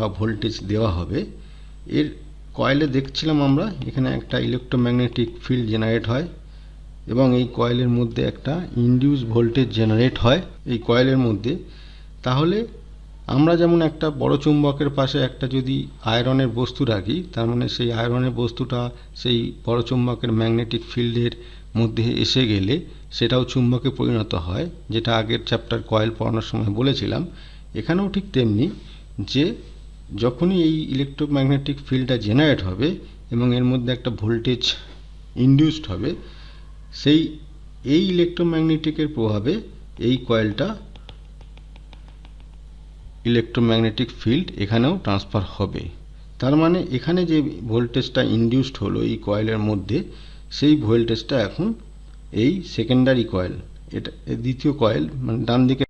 বা ভোল্টেজ দেওয়া হবে, এর কয়েলে দেখছিলাম আমরা এখানে একটা ইলেকট্রোম্যাগনেটিক ফিল্ড জেনারেট হয় এবং এই কয়েলের মধ্যে একটা ইনডিউস ভোল্টেজ জেনারেট হয় এই কয়েলের মধ্যে। তাহলে আমরা যেমন একটা বড় চুম্বকের পাশে একটা যদি আয়রনের বস্তু রাখি, তার মানে সেই আয়রনের বস্তুটা সেই বড় চুম্বকের ম্যাগনেটিক ফিল্ডের মধ্যে এসে গেলে সেটাও চুম্বকে পরিণত হয়, যেটা আগের চ্যাপ্টার কয়েল পড়ানোর সময় বলেছিলাম। এখানেও ঠিক তেমনি, যে যখনই এই ইলেকট্রোম্যাগনেটিক ফিল্ডটা জেনারেট হবে এবং এর মধ্যে একটা ভোল্টেজ ইনডিউসড হবে, এই ইলেকট্রোম্যাগনেটিকের প্রভাবে এই কয়েলটা ইলেকট্রোম্যাগনেটিক ফিল্ড এখানেও ট্রান্সফার হবে। তার মানে এখানে যে ভোল্টেজটা ইনডিউসড হলো এই কয়েলের মধ্যে, সেই ভোল্টেজটা এখন এই সেকেন্ডারি কয়েল, এটা দ্বিতীয় কয়েল মানে ডান দিকে